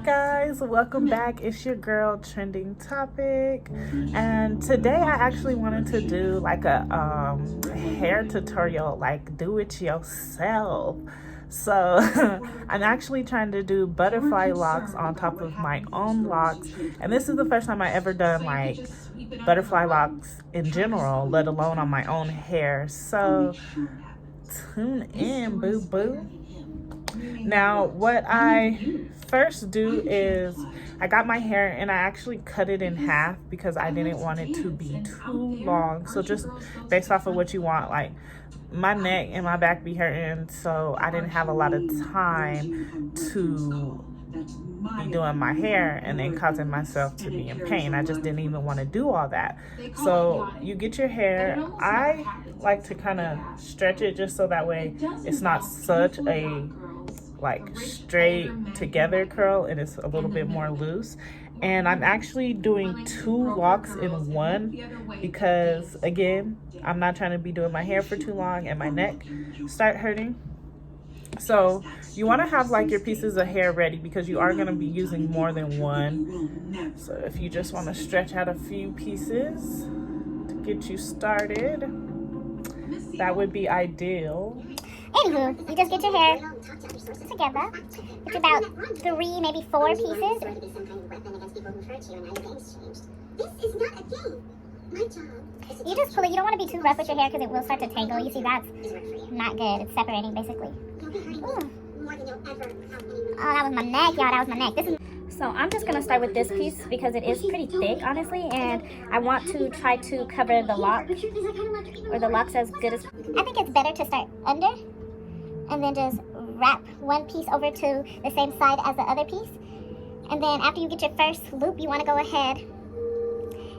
Guys, welcome back. It's your girl Trending Topic, and today I actually wanted to do like a hair tutorial, like do it yourself. So I'm actually trying to do butterfly locks on top of my own locks, and this is the first time I ever done like butterfly locks in general, let alone on my own hair. So tune in, boo boo. Now, what I first do is I got my hair and I actually cut it in half because I didn't want it to be too long. So just based off of what you want, like my neck and my back be hurting, so I didn't have a lot of time to be doing my hair and then causing myself to be in pain. I just didn't even want to do all that. So you get your hair. I like to kind of stretch it just so that way it's not such a like straight together curl and it's a little bit more loose. And I'm actually doing 2 locks in one because again, I'm not trying to be doing my hair for too long and my neck start hurting. So you want to have like your pieces of hair ready because you are going to be using more than one. So if you just want to stretch out a few pieces to get you started, that would be ideal. Anywho, you just get your hair together. It's about 3, maybe 4 pieces. You just pull it. You don't want to be too rough with your hair because it will start to tangle. You see, that's not good. It's separating basically. Ooh. Oh, that was my neck, y'all. That was my neck. So I'm just going to start with this piece because it is pretty thick, honestly, and I want to try to cover the lock, or the locks as good as... I think it's better to start under and then just wrap one piece over to the same side as the other piece. And then after you get your first loop, you want to go ahead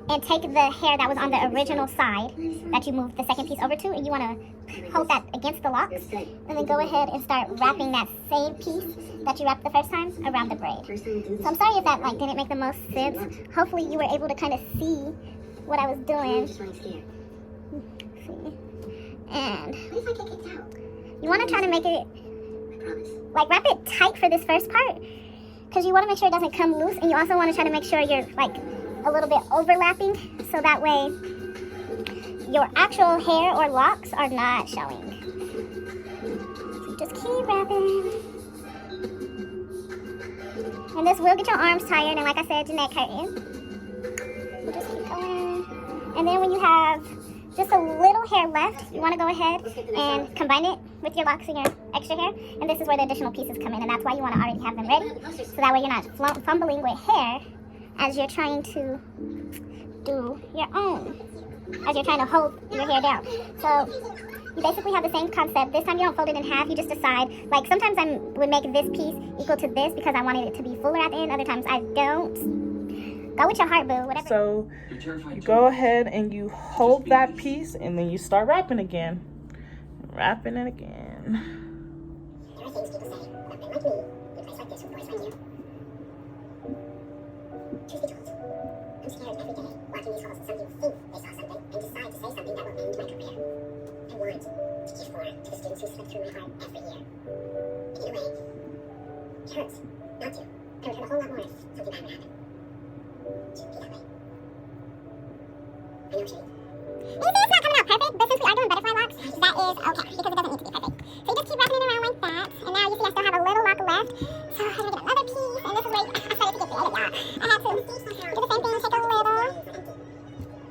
and take the hair that was on the original side that you moved the second piece over to, and you want to hold that against the locks, and then go ahead and start wrapping that same piece that you wrapped the first time around the braid. So I'm sorry if that like didn't make the most sense. Hopefully you were able to kind of see what I was doing. See? And you want to try to make it, like wrap it tight for this first part, because you want to make sure it doesn't come loose, and you also want to try to make sure you're like a little bit overlapping, so that way your actual hair or locks are not showing. So just keep wrapping. And this will get your arms tired, and like I said, your neck hurting. So just keep going. And then when you have just a little hair left, you want to go ahead and combine it with your locks and your extra hair. And this is where the additional pieces come in, and that's why you want to already have them ready, so that way you're not fumbling with hair as you're trying to do your own, as you're trying to hold your hair down. So you basically have the same concept. This time you don't fold it in half, you just decide, like sometimes I would make this piece equal to this because I wanted it to be fuller at the end, other times I don't. Go with your heart, boo, whatever. So you go ahead and you hold that piece and then you start wrapping again. Wrapping it again. There are things people say, but like me, in a place like this with boys like you. Truth be told, I'm scared every day walking these halls and somebody will think they saw something and decide to say something that will end my career. I want to give more to the students who slip through my heart every year. And in a way, it hurts not to. It would hurt a whole lot more if something bad would happen. It shouldn't be that way. I know what you mean. You see, it's not coming out perfect, but since we are doing butterfly locks, that is okay, because it doesn't need to be perfect. So you just keep wrapping it around like that, and now you see I still have a little lock left, so I'm going to get another piece, and this is where I started to get creative, y'all. I had to do the same thing, take a little,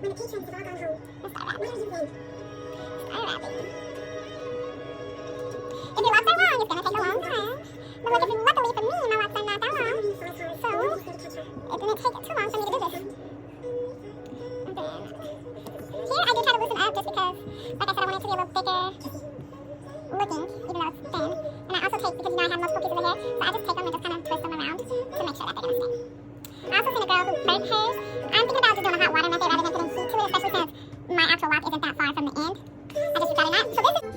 when the teachers have all gone home, let's start wrapping. Start wrapping. If your locks are long, it's going to take a long time, but like, luckily for me, my locks are not that long, so it didn't take too long for me to do this. And then here I do try to loosen up just because, like I said, I want it to be a little thicker looking, even though it's thin. And I also take, because now I have multiple pieces of hair, so I just take them and just kind of twist them around to make sure that they're going to stay. I also seen a girl who burnt hers. I'm thinking about just doing a hot water method rather than putting heat to it, especially since my actual lock isn't that far from the end. I just decided not. So this is...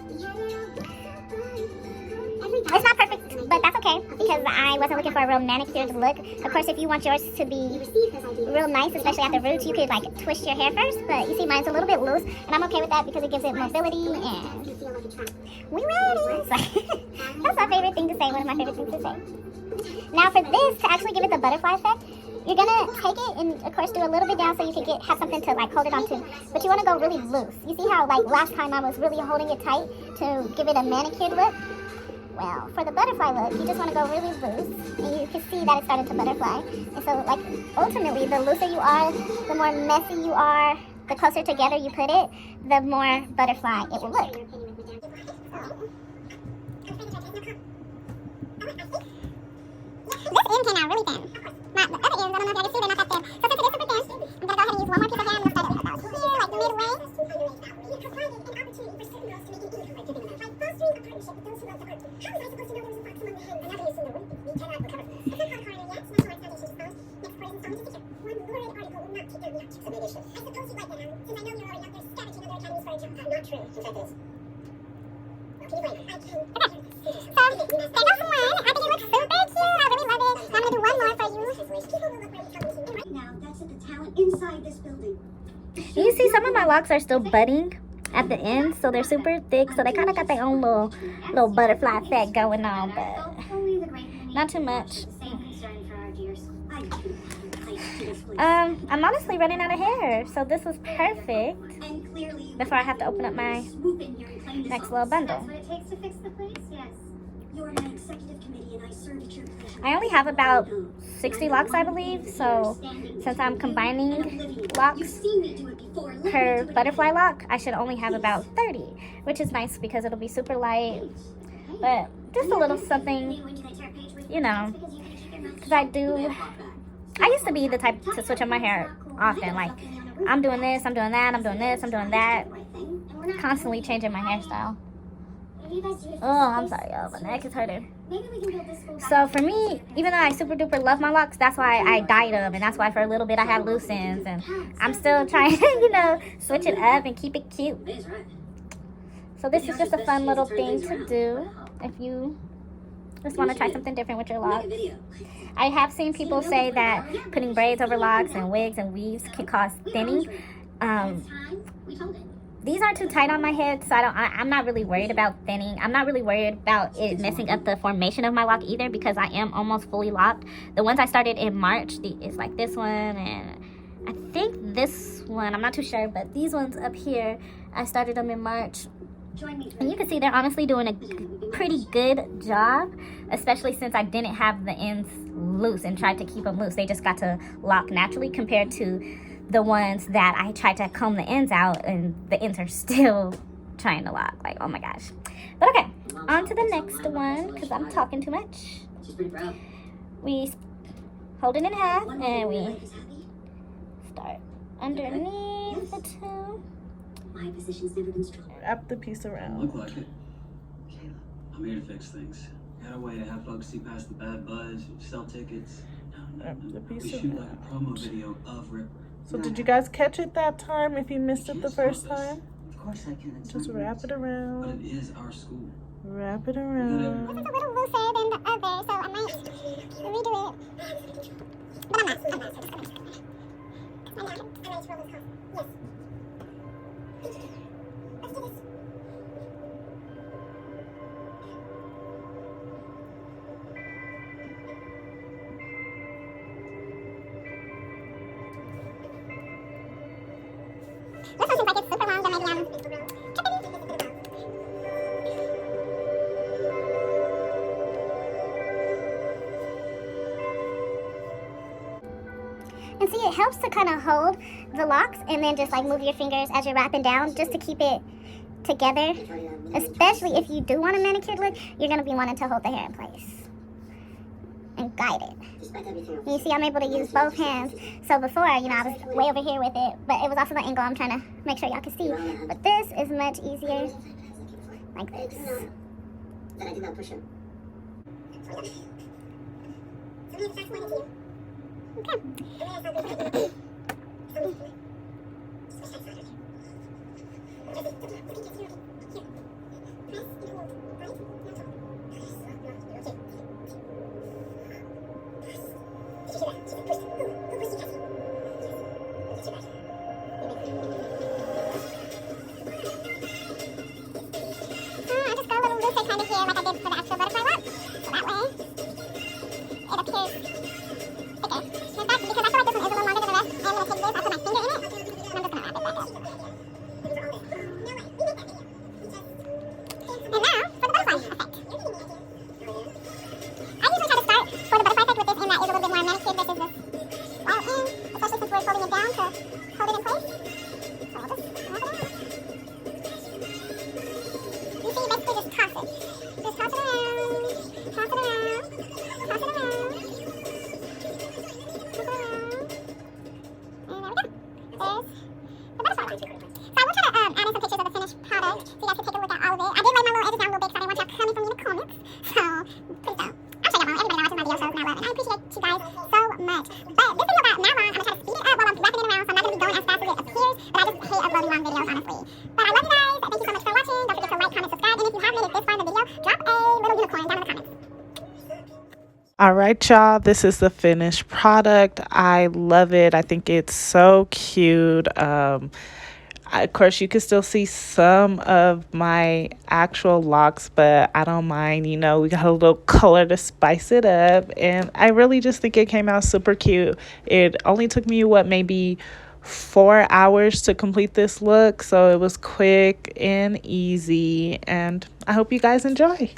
It's not perfect, but that's okay, because I wasn't looking for a real manicured look. Of course, if you want yours to be real nice, especially at the roots, you could like twist your hair first, but you see mine's a little bit loose, and I'm okay with that because it gives it mobility, and we ready. So, that's my favorite thing to say, one of my favorite things to say. Now for this, to actually give it the butterfly effect, you're gonna take it and of course do a little bit down so you can have something to like hold it onto. But you wanna go really loose. You see how like last time I was really holding it tight to give it a manicured look? Well, for the butterfly look, you just wanna go really loose, and you can see that it's starting to butterfly. And so like ultimately, the looser you are, the more messy you are, the closer together you put it, the more butterfly it will look. This end came out really thin. The other ends, I don't know if y'all can see, they're not that thin. So since it is super thin, I'm going to go ahead and use one more piece of hair. I'm going to start it about here, like midway. You see some of my locks are still budding at the end, so they're super thick, so they kind of got their own little butterfly effect going on, but not too much. I'm honestly running out of hair, so this was perfect before I have to open up my next little bundle. I only have about 60 locks, I believe, so since I'm combining locks per butterfly lock, I should only have about 30, which is nice because it'll be super light, but just a little something, you know, because I used to be the type to switch up my hair often, like I'm doing this, I'm doing that, I'm doing this, I'm doing that, constantly changing my hairstyle. Oh, I'm sorry, y'all, my neck is hurting. So for me, even though I super duper love my locks, that's why I dyed them, and that's why for a little bit I had loose ends, and I'm still trying to, you know, switch it up and keep it cute. So this is just a fun little thing to do if you just want to try something different with your locks. I have seen people say that putting braids over locks and wigs and weaves can cause thinning. These aren't too tight on my head, so I'm not really worried about thinning. I'm not really worried about it messing up the formation of my lock either, because I am almost fully locked. The ones I started in March is like this one, and I think this one, I'm not too sure, but these ones up here, I started them in March. And you can see they're honestly doing a pretty good job, especially since I didn't have the ends loose and tried to keep them loose. They just got to lock naturally compared to the ones that I tried to comb the ends out and the ends are still trying to lock. Like, oh my gosh. But okay, on to the next one, because I'm talking too much. We hold it in half and we start underneath the two. My position's never been stronger. Wrap the piece around. Look like it. Kayla, I'm here to fix things. Got a way to have folks see past the bad buzz, sell tickets. Wrap the piece We shoot like around. a promo video of Ripper. So did you guys catch it that time if you missed it the first time? Of course I can. Just wrap it But around. it is our school. Wrap it This around. is a little looser than the other, so I might redo it. But I'm not. So just gonna... I'm ready to roll this call. Yes. Let's do this. This one seems like it's super long, but maybe I'm tripping. And see, it helps to kind of hold the locks and then just like move your fingers as you're wrapping down just to keep it together. Especially if you do want a manicured look, you're going to be wanting to hold the hair in place and guide it. You see, I'm able to use both hands. So before, you know, I was way over here with it, but it was also the angle I'm trying to make sure y'all can see. But this is much easier like this. That I did not push him. Okay. I just go a little looser kind of here like I did for the actual butterfly lock. So that way appears thicker. In fact, because I feel like this one is a little longer than the rest, I'm going to take this, I'll put my finger in it, and I'm just going to wrap it back up. And now, for the butterfly effect. I usually try to start for the butterfly effect with this in that is a little bit more manicured versus this wild in, especially since we're folding it down to hold it in place. So I'll just wrap it out. You see, basically just toss it. Just toss it around, toss it around, toss it around, toss it around. And there we go. There's the butterfly. So I will try to add in some pictures of the finished product so you guys can take a look at all of it. I did lay my little edges down a little bit because I didn't want y'all coming from me in the comments. So, please don't. I'm sure y'all won't. Everybody now watches my video shows and I love it. And I appreciate you guys so much. But this video about now on, I'm going to try to speed it up while I'm wrapping it around, so I'm not going to be going as fast as it appears. But I just hate uploading long videos, honestly. But I love you guys. Thank you so much for watching. Don't forget to like, comment, subscribe. And if you have made it this far in the video, drop a little unicorn down in the comments. All right, y'all, this is the finished product. I love it. I think it's so cute. Of course, you can still see some of my actual locks, but I don't mind. You know, we got a little color to spice it up, and I really just think it came out super cute. It only took me, maybe 4 hours to complete this look, so it was quick and easy, and I hope you guys enjoy.